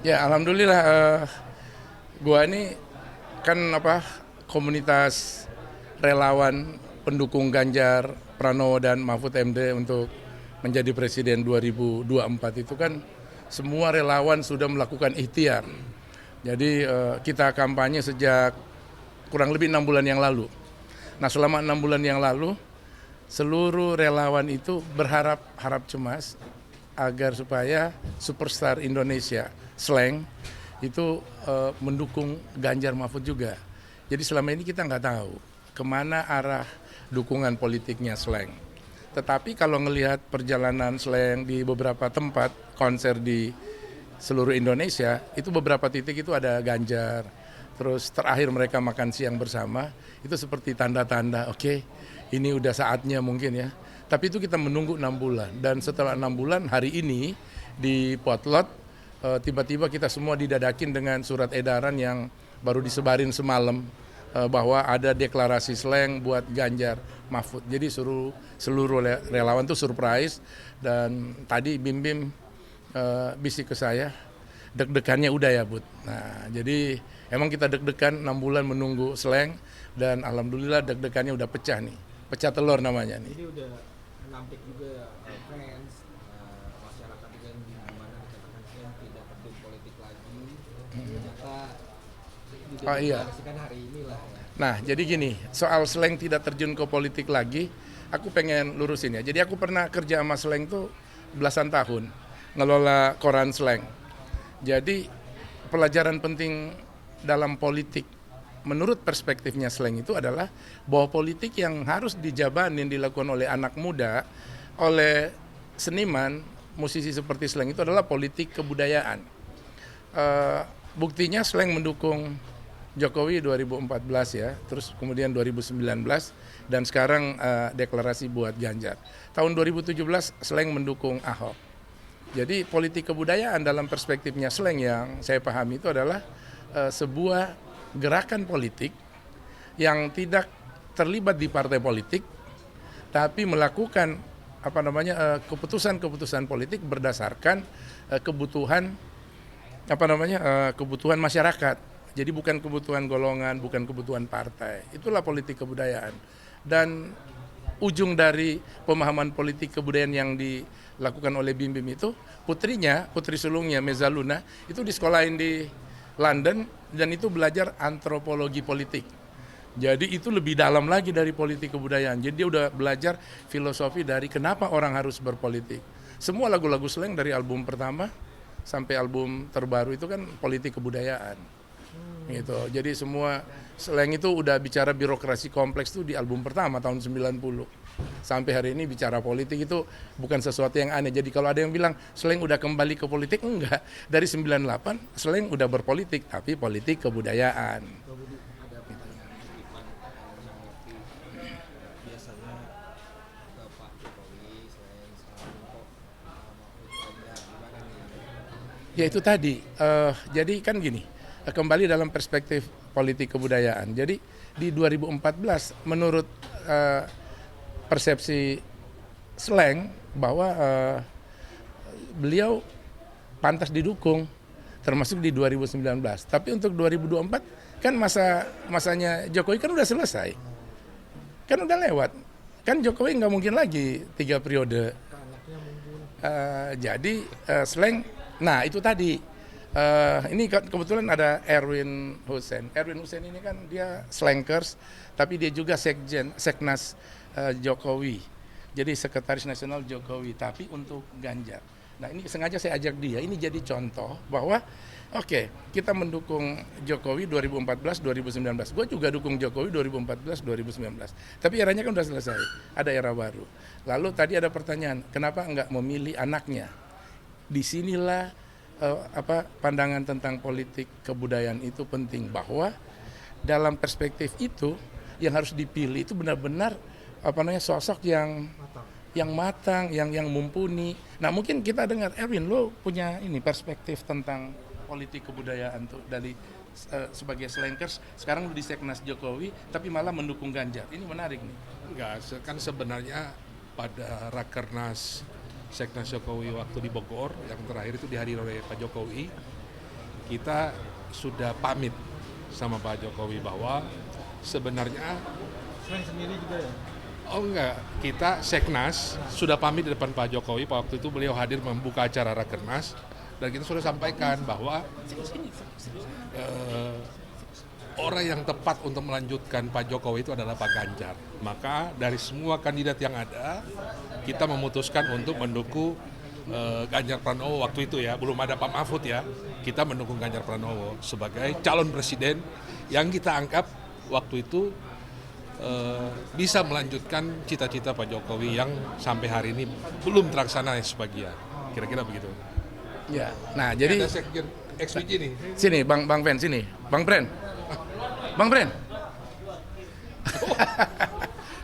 Ya, alhamdulillah. Gua ini kan komunitas relawan pendukung Ganjar Pranowo dan Mahfud MD untuk menjadi presiden 2024 itu kan semua relawan sudah melakukan ikhtiar. Jadi kita kampanye sejak kurang lebih 6 bulan yang lalu. Nah, selama 6 bulan yang lalu seluruh relawan itu harap cemas agar supaya superstar Indonesia Slank itu mendukung Ganjar Mahfud juga. Jadi selama ini kita nggak tahu kemana arah dukungan politiknya Slank. Tetapi kalau ngelihat perjalanan Slank di beberapa tempat konser di seluruh Indonesia, itu beberapa titik itu ada Ganjar. Terus terakhir mereka makan siang bersama, itu seperti tanda-tanda, oke, ini udah saatnya mungkin ya. Tapi itu kita menunggu 6 bulan. Dan setelah 6 bulan, hari ini di Potlot, tiba-tiba kita semua didadakin dengan surat edaran yang baru disebarin semalam, bahwa ada deklarasi Slank buat Ganjar Mahfud. Jadi seluruh relawan tuh surprise. Dan tadi Bim Bim bisik ke saya, deg-degannya udah ya Bud. Nah jadi emang kita deg-degan 6 bulan menunggu Slank, dan alhamdulillah deg-degannya udah pecah nih, pecah telur namanya nih. Jadi udah menampik juga fans, masyarakat juga yang dimana dikatakan yang tidak terjun politik lagi, ternyata Oh iya. dideklarasikan hari ini lah ya. Nah jadi gini, soal Slank tidak terjun ke politik lagi, aku pengen lurusin ya. Jadi aku pernah kerja sama Slank tuh belasan tahun, ngelola koran Slank. Jadi pelajaran penting dalam politik menurut perspektifnya Slank itu adalah bahwa politik yang harus dijabanin dilakukan oleh anak muda, oleh seniman, musisi seperti Slank itu adalah politik kebudayaan. Buktinya Slank mendukung Jokowi 2014 ya, terus kemudian 2019, dan sekarang deklarasi buat Ganjar. Tahun 2017 Slank mendukung Ahok. Jadi politik kebudayaan dalam perspektifnya Slank yang saya pahami itu adalah sebuah gerakan politik yang tidak terlibat di partai politik, tapi melakukan keputusan-keputusan politik berdasarkan kebutuhan kebutuhan masyarakat. Jadi bukan kebutuhan golongan, bukan kebutuhan partai. Itulah politik kebudayaan. Dan ujung dari pemahaman politik kebudayaan yang dilakukan oleh Bim Bim itu, putri sulungnya Mezaluna itu disekolahin di London, dan itu belajar antropologi politik. Jadi itu lebih dalam lagi dari politik kebudayaan. Jadi dia udah belajar filosofi dari kenapa orang harus berpolitik. Semua lagu-lagu Slank dari album pertama sampai album terbaru itu kan politik kebudayaan. Gitu. Jadi semua Slank itu udah bicara birokrasi kompleks tuh di album pertama tahun 90. Sampai hari ini bicara politik itu bukan sesuatu yang aneh. Jadi kalau ada yang bilang Slank udah kembali ke politik, enggak. Dari 98 Slank udah berpolitik, tapi politik kebudayaan. Ada pertanyaan titipan menanggapi biasanya ke Pak Jokowi selain salam kok Mahfud ada gimana nih? Ya itu tadi, jadi kan gini, kembali dalam perspektif politik kebudayaan. Jadi di 2014 menurut persepsi Slank bahwa beliau pantas didukung, termasuk di 2019. Tapi untuk 2024 kan masanya Jokowi kan udah selesai, kan udah lewat. Kan Jokowi nggak mungkin lagi 3 periode. Anaknya mungkin Jadi Slank, nah itu tadi. Ini kebetulan ada Erwin Hussein. Erwin Hussein ini kan dia slankers, tapi dia juga seknas Jokowi. Jadi sekretaris nasional Jokowi, tapi untuk Ganjar. Nah ini sengaja saya ajak dia. Ini jadi contoh bahwa oke, kita mendukung Jokowi 2014-2019. Gue juga dukung Jokowi 2014-2019. Tapi eranya kan udah selesai. Ada era baru. Lalu tadi ada pertanyaan, kenapa enggak memilih anaknya? Disinilah pandangan tentang politik kebudayaan itu penting, bahwa dalam perspektif itu yang harus dipilih itu benar-benar sosok yang matang, yang mumpuni. Nah mungkin kita dengar, Erwin, lo punya ini perspektif tentang politik kebudayaan tuh dari sebagai slankers, sekarang lo di seknas Jokowi tapi malah mendukung Ganjar. Ini menarik nih. Enggak, kan sebenarnya pada Rakernas Seknas Jokowi waktu di Bogor yang terakhir itu dihadiri oleh Pak Jokowi, kita sudah pamit sama Pak Jokowi bahwa sebenarnya Selain sendiri juga ya. oh enggak, kita Seknas sudah pamit di depan Pak Jokowi. Waktu itu beliau hadir membuka acara Rakernas dan kita sudah sampaikan bahwa orang yang tepat untuk melanjutkan Pak Jokowi itu adalah Pak Ganjar. Maka dari semua kandidat yang ada, kita memutuskan untuk mendukung Ganjar Pranowo waktu itu ya, belum ada Pak Mahfud ya. Kita mendukung Ganjar Pranowo sebagai calon presiden yang kita anggap waktu itu bisa melanjutkan cita-cita Pak Jokowi yang sampai hari ini belum terlaksana sebagian. Kira-kira begitu. Ya. Nah, jadi ada sekjen XWJ nih. sini Bang Pen sini. Bang Pren.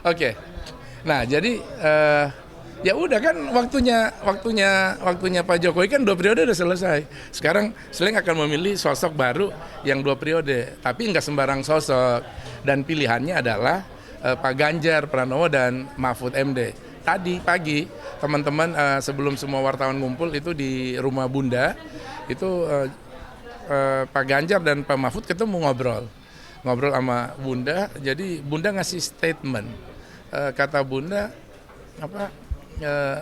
Oke. Nah, jadi ya udah kan waktunya Pak Jokowi kan 2 periode udah selesai. Sekarang Sleng akan memilih sosok baru yang 2 periode, tapi nggak sembarang sosok. Dan pilihannya adalah Pak Ganjar Pranowo dan Mahfud MD. Tadi pagi teman-teman sebelum semua wartawan ngumpul itu di rumah Bunda, itu Pak Ganjar dan Pak Mahfud ketemu ngobrol sama Bunda. Jadi Bunda ngasih statement, kata Bunda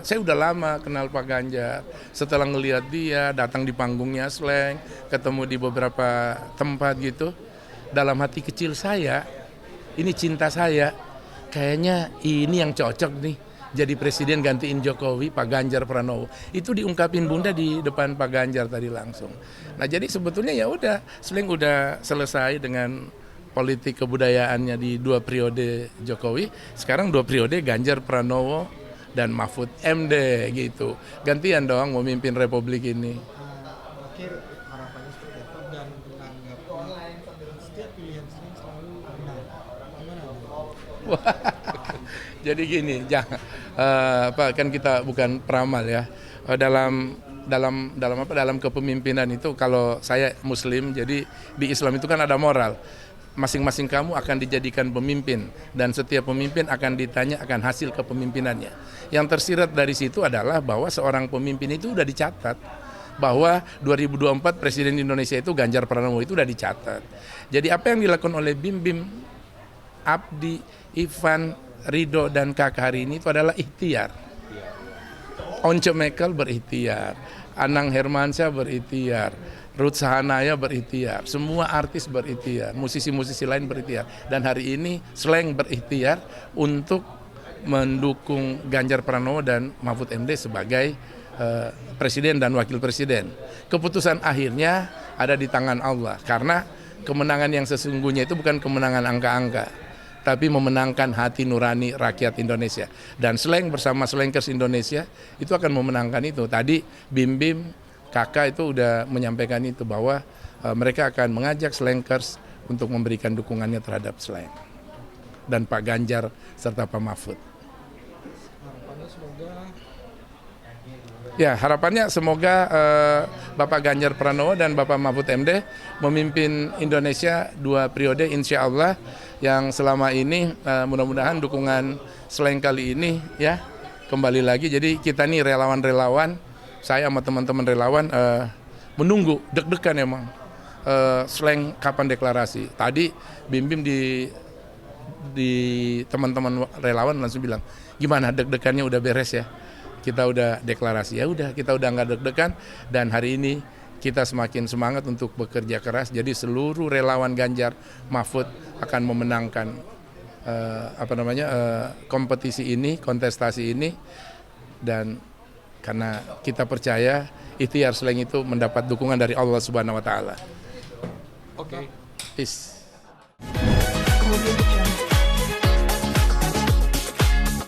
saya udah lama kenal Pak Ganjar. Setelah ngelihat dia datang di panggungnya Sleng, ketemu di beberapa tempat gitu, dalam hati kecil saya, ini cinta saya, kayaknya ini yang cocok nih jadi presiden gantiin Jokowi, Pak Ganjar Pranowo. Itu diungkapin Bunda di depan Pak Ganjar tadi langsung. Nah, jadi sebetulnya ya udah, Sleng udah selesai dengan politik kebudayaannya di 2 periode Jokowi. Sekarang 2 periode Ganjar Pranowo dan Mahfud MD gitu. Gantian dong memimpin republik ini. Akhir harapannya seperti apa dan menanggapi setiap pilihan Sering selalu benar. Gimana? Jadi gini, kan kita bukan peramal ya. Dalam kepemimpinan itu, kalau saya Muslim, jadi di Islam itu kan ada moral. Masing-masing kamu akan dijadikan pemimpin dan setiap pemimpin akan ditanya akan hasil kepemimpinannya. Yang tersirat dari situ adalah bahwa seorang pemimpin itu udah dicatat. Bahwa 2024 Presiden Indonesia itu Ganjar Pranowo itu udah dicatat. Jadi apa yang dilakukan oleh Bim, Abdi, Ivan, Ridho, dan Kakak hari ini itu adalah ikhtiar. Once Mekel berikhtiar, Anang Hermansyah berikhtiar, Ruth Sahanaya berikhtiar, semua artis berikhtiar, musisi-musisi lain berikhtiar. Dan hari ini Sleng berikhtiar untuk mendukung Ganjar Pranowo dan Mahfud MD sebagai presiden dan wakil presiden. Keputusan akhirnya ada di tangan Allah, karena kemenangan yang sesungguhnya itu bukan kemenangan angka-angka, tapi memenangkan hati nurani rakyat Indonesia. Dan Sleng bersama Slengkers Indonesia itu akan memenangkan itu. Tadi Bim, Kakak itu udah menyampaikan itu, bahwa mereka akan mengajak Slengkers untuk memberikan dukungannya terhadap Sleng dan Pak Ganjar serta Pak Mahfud. Harapannya semoga Ya, harapannya semoga Bapak Ganjar Pranowo dan Bapak Mahfud MD memimpin Indonesia 2 periode insya Allah, yang selama ini mudah-mudahan dukungan Sleng kali ini ya kembali lagi. Jadi kita nih relawan-relawan, saya sama teman-teman relawan menunggu, deg-degan emang Sleng kapan deklarasi. Tadi Bim di teman-teman relawan langsung bilang, gimana deg-degannya udah beres ya? Kita udah deklarasi, ya udah kita udah nggak deg-degan, dan hari ini kita semakin semangat untuk bekerja keras. Jadi seluruh relawan Ganjar Mahfud akan memenangkan kompetisi ini, kontestasi ini, dan karena kita percaya ikhtiar Sleng itu mendapat dukungan dari Allah Subhanahu wa taala. Oke. Peace. Audio Jungle.